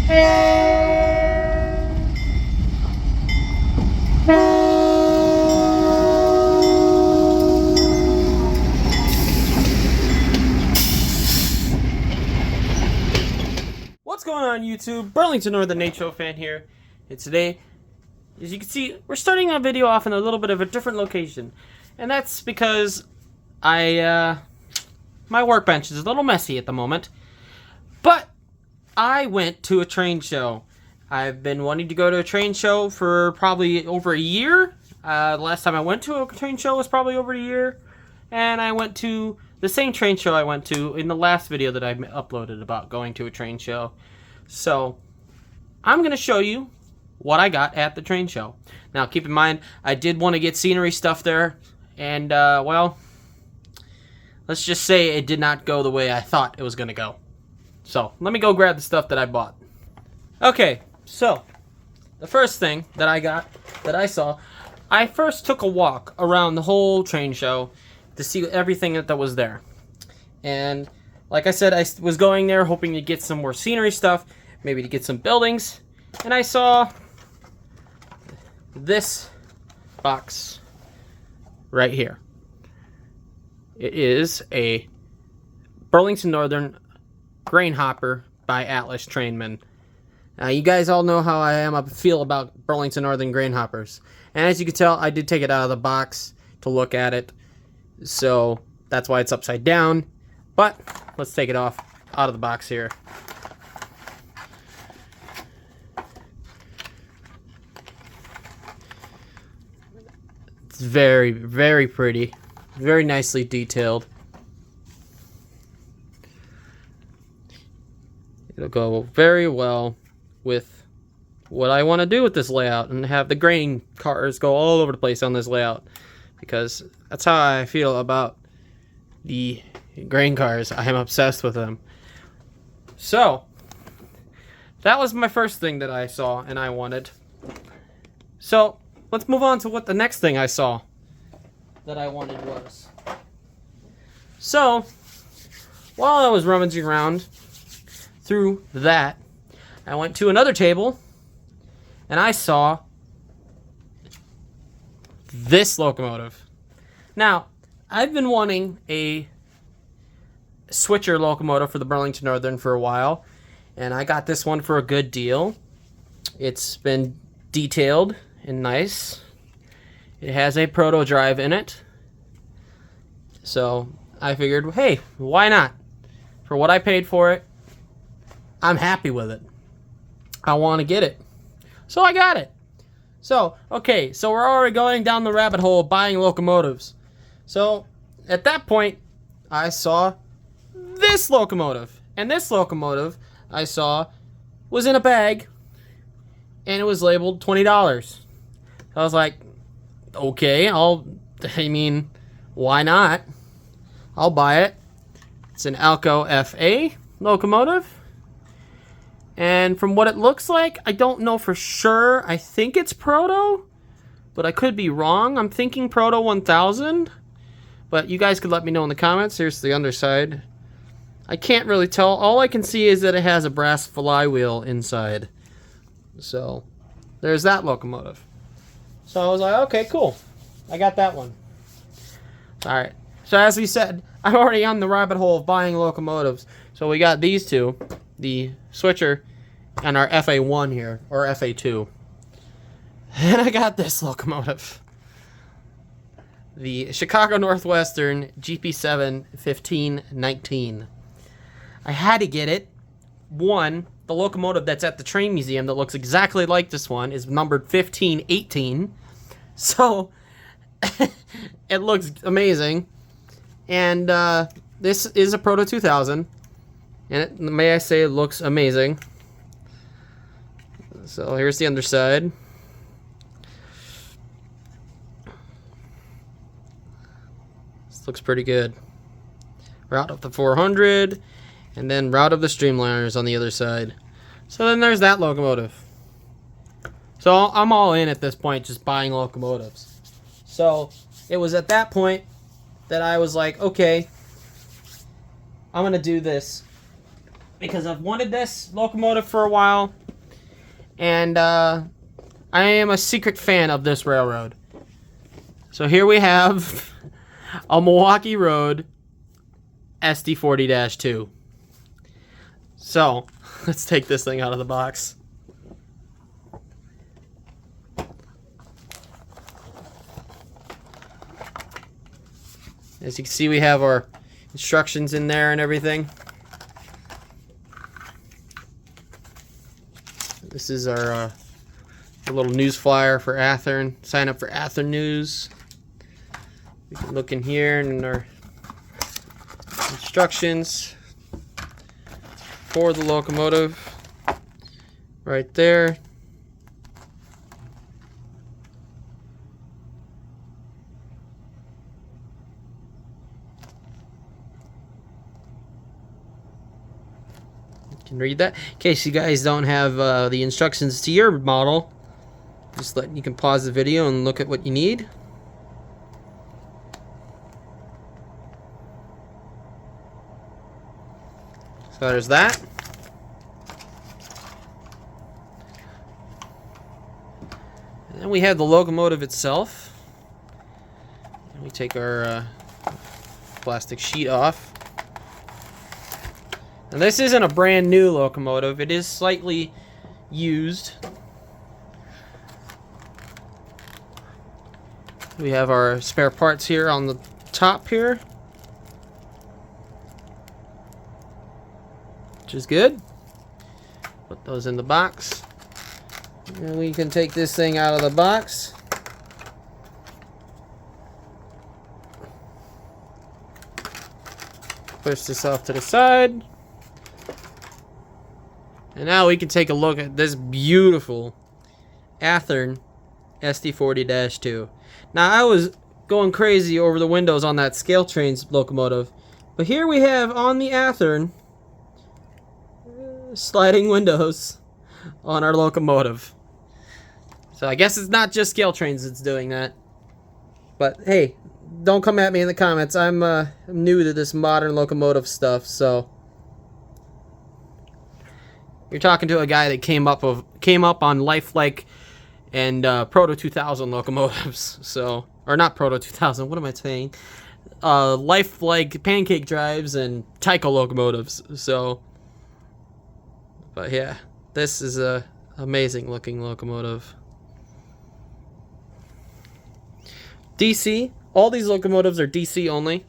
What's going on YouTube? Burlington Northern Nature fan here. And today, as you can see, we're starting our video off in a little bit of a different location. And that's because my workbench is a little messy at the moment. But I went to a train show. I've been wanting to go to a train show for probably over a year. The last time I went to a train show was probably over a year. And I went to the same train show I went to in the last video that I uploaded about going to a train show. So, I'm going to show you what I got at the train show. Now, keep in mind, I did want to get scenery stuff there. And, well, let's just say it did not go the way I thought it was going to go. So, let me go grab the stuff that I bought. Okay, so, the first thing that I got, that I saw, I first took a walk around the whole train show to see everything that was there. And like I said, I was going there hoping to get some more scenery stuff, maybe to get some buildings. And I saw this box right here. It is a Burlington Northern grain hopper by Atlas Trainmen. Now, you guys all know how I feel about Burlington Northern grain hoppers. And as you can tell, I did take it out of the box to look at it. So that's why it's upside down. But let's take it off out of the box here. It's very, very pretty. Very nicely detailed. It'll go very well with what I want to do with this layout and have the grain cars go all over the place on this layout. Because that's how I feel about the grain cars. I am obsessed with them. So, that was my first thing that I saw and I wanted. So, let's move on to what the next thing I saw that I wanted was. So, while I was rummaging around through that, I went to another table and I saw this locomotive. Now, I've been wanting a switcher locomotive for the Burlington Northern for a while, and I got this one for a good deal. It's been detailed and nice. It has a proto drive in it. So, I figured, hey, why not? For what I paid for it, I'm happy with it. I want to get it. So I got it. So, okay, so we're already going down the rabbit hole of buying locomotives. So, at that point, I saw this locomotive. And this locomotive I saw was in a bag, and it was labeled $20. So I was like, okay, why not? I'll buy it. It's an ALCO FA locomotive. And from what it looks like, I don't know for sure. I think it's Proto, but I could be wrong. I'm thinking Proto 1000, but you guys could let me know in the comments. Here's the underside. I can't really tell. All I can see is that it has a brass flywheel inside. So, there's that locomotive. So I was like, okay, cool. I got that one. Alright. So as we said, I'm already on the rabbit hole of buying locomotives. So we got these two. The switcher and our FA1 here, or FA2. And I got this locomotive. The Chicago Northwestern GP7 1519. I had to get it. One, the locomotive that's at the train museum that looks exactly like this one is numbered 1518. So, it looks amazing. And this is a Proto 2000. And may I say, it looks amazing. So here's the underside. This looks pretty good. Route of the 400, and then route of the streamliners on the other side. So then there's that locomotive. So I'm all in at this point, just buying locomotives. So it was at that point that I was like, okay, I'm going to do this. because I've wanted this locomotive for a while, and I am a secret fan of this railroad. So here we have a Milwaukee Road SD40-2. So let's take this thing out of the box. As you can see, we have our instructions in there and everything. This is our little news flyer for Athern. Sign up for Athern News. We can look in here and our instructions for the locomotive right there. You can read that. In case you guys don't have the instructions to your model, you can pause the video and look at what you need. So there's that. And then we have the locomotive itself. And we take our plastic sheet off. And this isn't a brand new locomotive. It is slightly used. We have our spare parts here on the top here, which is good. Put those in the box. And we can take this thing out of the box. Push this off to the side. And now we can take a look at this beautiful Athern SD40-2. Now, I was going crazy over the windows on that scale trains locomotive, but here we have on the Athern sliding windows on our locomotive. So I guess it's not just scale trains that's doing that. But hey, don't come at me in the comments. I'm new to this modern locomotive stuff, so you're talking to a guy that came up on lifelike and Proto 2000 locomotives. So, or not Proto 2000. What am I saying? Lifelike pancake drives and Tyco locomotives. So, but yeah, this is a amazing looking locomotive. DC. All these locomotives are DC only.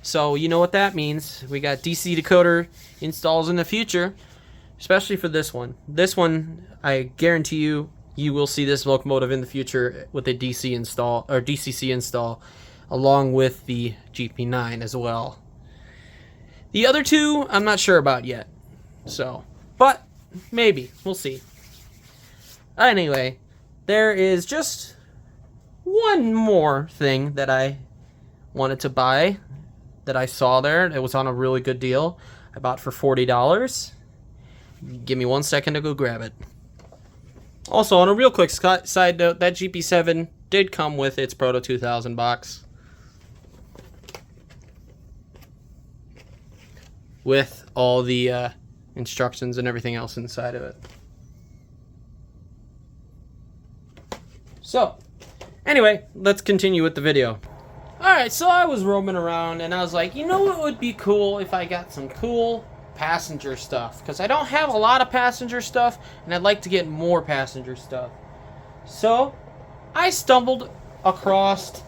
So you know what that means. We got DC decoder installs in the future. Especially for this one. This one, I guarantee you will see this locomotive in the future with a DC install or DCC install, along with the GP9 as well. The other two, I'm not sure about yet. So, but maybe we'll see. Anyway, there is just one more thing that I wanted to buy that I saw there. It was on a really good deal. I bought for $40. Give me 1 second to go grab it. Also, on a real quick side note, that GP7 did come with its Proto 2000 box. With all the instructions and everything else inside of it. So, anyway, let's continue with the video. Alright, so I was roaming around and I was like, you know what would be cool if I got some cool passenger stuff, because I don't have a lot of passenger stuff and I'd like to get more passenger stuff. So I stumbled across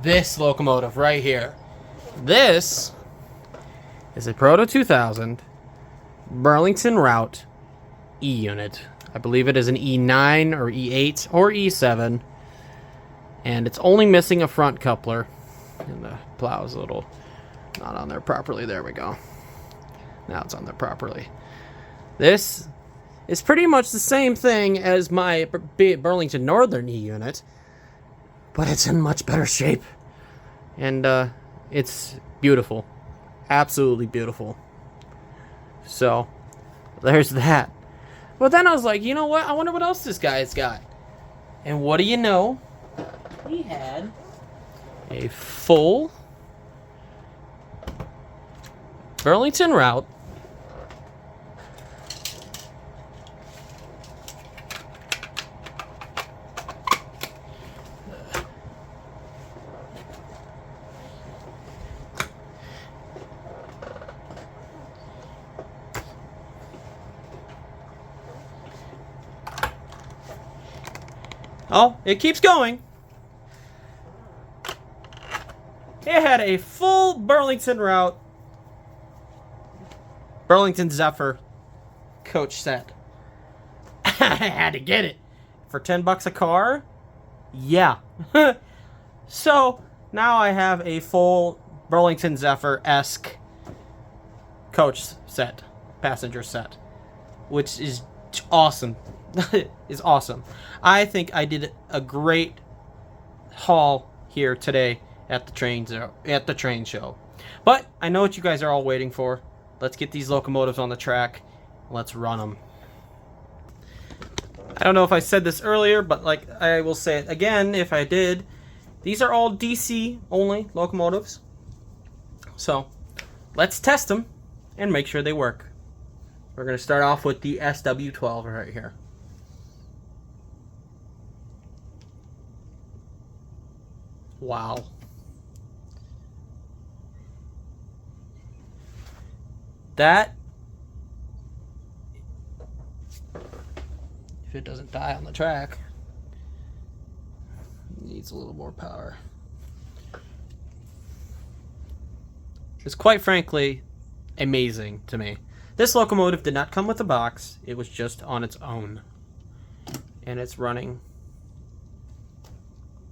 this locomotive right here. This is a Proto 2000 Burlington Route E-unit. I believe it is an E9 or E8 or E7, and it's only missing a front coupler, and the plow is a little not on there properly. There we go. Now it's on there properly. This is pretty much the same thing as my Burlington Northern E-unit, but it's in much better shape. And it's beautiful. Absolutely beautiful. So, there's that. But then I was like, you know what? I wonder what else this guy's got. And what do you know? He had a full Burlington Route Oh, it keeps going. It had a full Burlington route, Burlington Zephyr coach set. I had to get it for $10 a car. Yeah. So now I have a full Burlington Zephyr-esque coach set, passenger set, which is awesome. Is awesome. I think I did a great haul here today at the train show. But I know what you guys are all waiting for. Let's get these locomotives on the track. Let's run them. I don't know if I said this earlier, but like I will say it again if I did. These are all DC only locomotives. So let's test them and make sure they work. We're going to start off with the SW12 right here. Wow. That, if it doesn't die on the track, needs a little more power. It's quite frankly amazing to me. This locomotive did not come with a box. It was just on its own. And it's running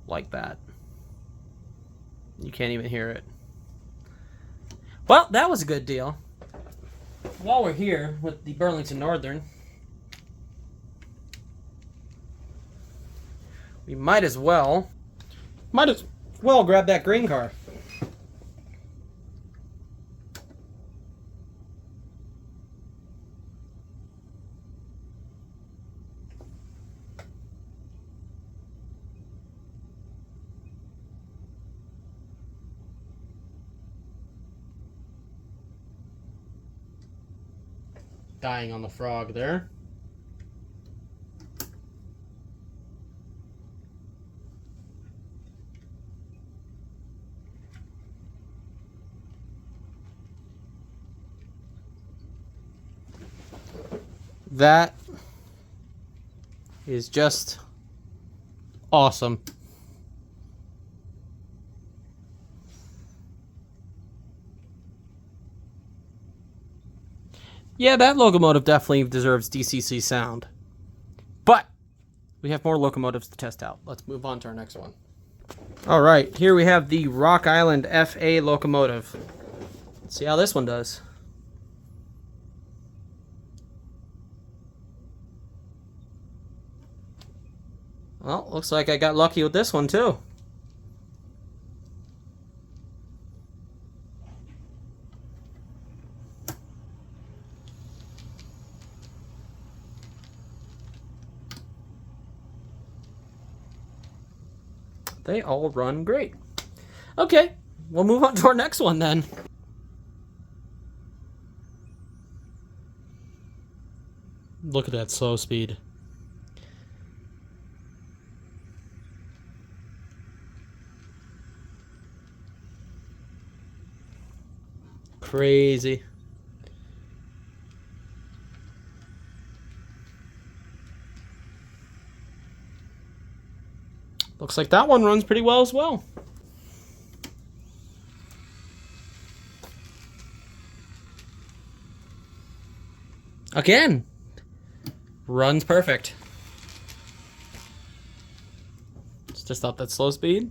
like that. You can't even hear it. Well, that was a good deal. While we're here with the Burlington Northern, we might as well grab that green car. Dying on the frog there. That is just awesome. Yeah, that locomotive definitely deserves DCC sound. But we have more locomotives to test out. Let's move on to our next one. All right, here we have the Rock Island FA locomotive. Let's see how this one does. Well, looks like I got lucky with this one too. They all run great. Okay, we'll move on to our next one then. Look at that slow speed. Crazy. Looks like that one runs pretty well as well. Again, runs perfect. It's just not that slow speed.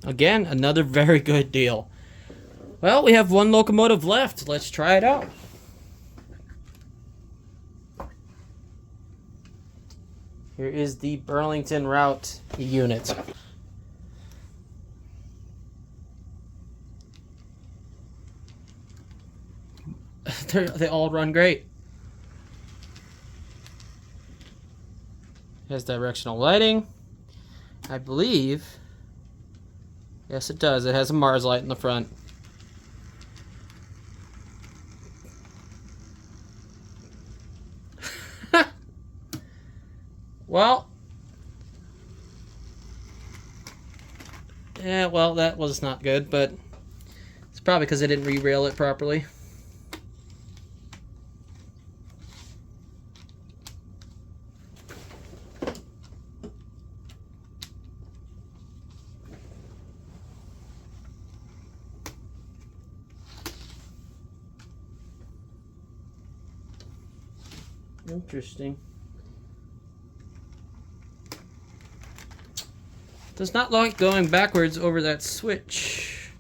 Again, another very good deal. Well, we have one locomotive left. Let's try it out. Here is the Burlington Route E-unit. They all run great. It has directional lighting. I believe. Yes, it does. It has a Mars light in the front. Well, yeah, well, that was not good, but probably because I didn't re-rail it properly. Interesting. Does not like going backwards over that switch.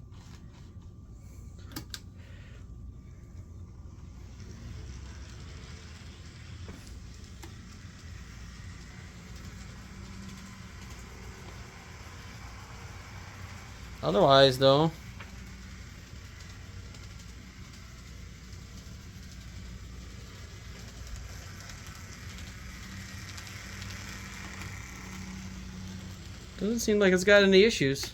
Otherwise, though, doesn't seem like it's got any issues.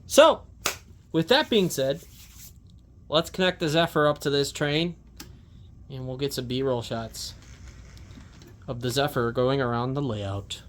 So, with that being said, let's connect the Zephyr up to this train, and we'll get some B-roll shots of the Zephyr going around the layout.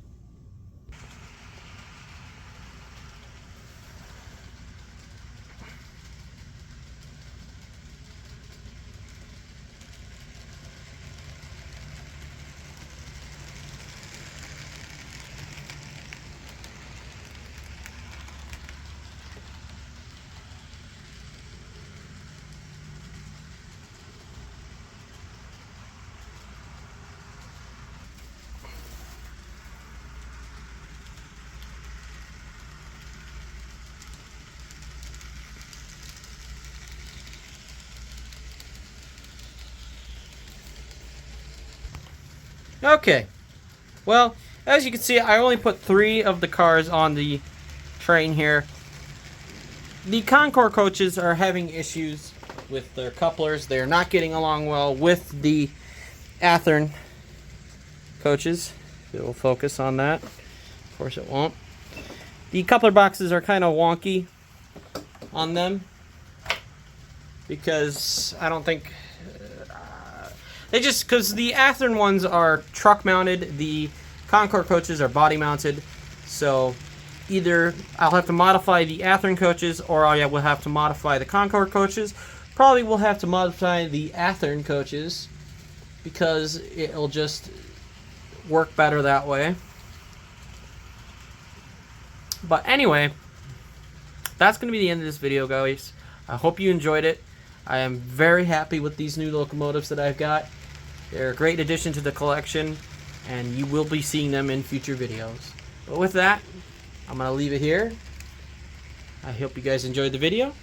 Okay, well, as you can see, I only put 3 of the cars on the train here. The Concord coaches are having issues with their couplers. They're not getting along well with the Athearn coaches. It will focus on that. Of course it won't. The coupler boxes are kind of wonky on them because I don't think... because the Athearn ones are truck mounted, the Concord coaches are body mounted, so either I'll have to modify the Athearn coaches or I will have to modify the Concord coaches. Probably will have to modify the Athearn coaches because it'll just work better that way. But anyway, that's going to be the end of this video, guys. I hope you enjoyed it. I am very happy with these new locomotives that I've got. They're a great addition to the collection, and you will be seeing them in future videos. But with that, I'm going to leave it here. I hope you guys enjoyed the video,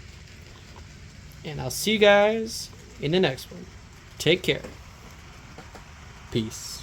and I'll see you guys in the next one. Take care. Peace.